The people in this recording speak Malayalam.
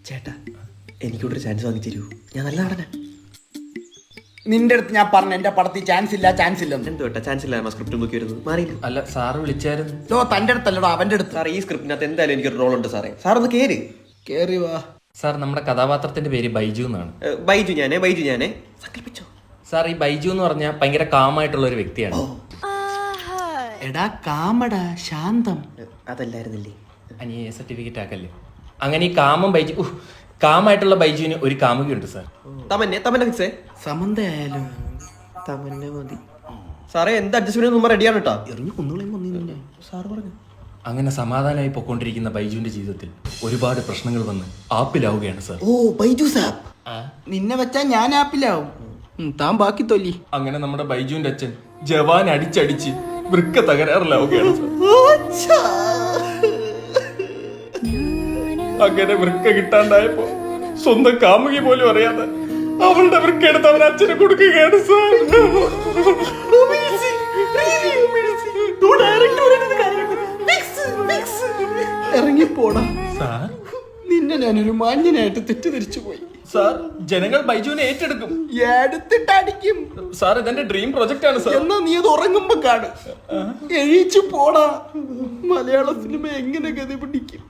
ചേട്ടാ എനിക്കൊരു ചാൻസ് വാങ്ങി തരൂ, ഞാൻ നല്ല നടനാ. നിന്റെ അടുത്ത് ഞാൻ പറഞ്ഞു എന്റെ പടത്തിൽ ചാൻസ് ഇല്ല എന്ത് കേട്ടാ ചാൻസ് ഇല്ല, സ്ക്രിപ്റ്റ് നോക്കി വരുന്നത് മാറിയില്ല. അല്ല സാറ് വിളിച്ചായിരുന്നു. ലോ തന്റെ അടുത്തല്ലടോ അവന്റെ അടുത്ത്. സാർ ഈ സ്ക്രിപ്റ്റിനകത്ത് എന്തായാലും എനിക്കൊരു റോൾ ഉണ്ട് സാറേ, സാർ ഒന്ന് കേറി വാ. സാർ നമ്മുടെ കഥാപാത്രത്തിന്റെ പേര് ബൈജു എന്നാണ്. ബൈജു ഞാനേ സങ്കല്പിച്ചോ. സാർ ഈ ബൈജു എന്ന് പറഞ്ഞാൽ ഭയങ്കര കാമായിട്ടുള്ള ഒരു വ്യക്തിയാണ്. എടാ കാമടാ ശാന്തം. അതല്ലായിരുന്നില്ലേ? അനിയ സർട്ടിഫിക്കറ്റ് ആക്കല്ലേ. അങ്ങനെ ഈ കാമായിട്ടുള്ള ബൈജുവിന് ഒരു കാമുകയുണ്ട് സാർ. തമന്നെ ഫിക്സേ സമന്ത ആയാലും തമന്നെ മതി സാറേ. എന്ത് അഡ്ജസ്റ്റ്മെന്റ് നമ്മൾ റെഡിയാണ് കേട്ടോ. എറിഞ്ഞു കൊന്നുകളെ സാർ പറഞ്ഞു. അങ്ങനെ സമാധാനമായി പൊക്കോണ്ടിരിക്കുന്ന ബൈജുവിന്റെ ജീവിതത്തിൽ ഒരുപാട് പ്രശ്നങ്ങൾ വന്ന് ആപ്പിലാവുകയാണ് സാർ. ഓ ബൈജു സാബ്, നിന്നെ വെച്ചാ ഞാൻ ആപ്പിലാവും. താൻ ബാക്കി തൊല്ലി. അങ്ങനെ നമ്മുടെ ബൈജുവിന്റെ അച്ഛൻ ജവാൻ അടിച്ചടിച്ച് വൃക്ക തകരാറിലാവുകയാണ് സാർ. അങ്ങനെ വൃക്ക കിട്ടാണ്ടായപ്പോ സ്വന്തം കാമുകി പോലും അറിയാതെ അവളുടെ വൃക്ക എടുത്ത് അവൻ അച്ഛനെ കൊടുക്കുകയാണ് സാർ. ഇറങ്ങിപ്പോടാ സാർ. നിന്നെ ഞാനൊരു മാന്യനായിട്ട് തെറ്റിദ്ധരിച്ചു പോയി സാർ ജനങ്ങൾ ബൈജുവിനെ ഏറ്റെടുക്കും, എടുത്തിട്ടടിക്കും. സാർ ഇതെന്റെ ഡ്രീം പ്രൊജക്റ്റ് ആണ് സാർ. എന്നാ നീ അത് ഉറങ്ങുമ്പോ കാണും. എഴീച്ചു പോടാ. മലയാള സിനിമ എങ്ങനെ ഗതി പിടിക്കും?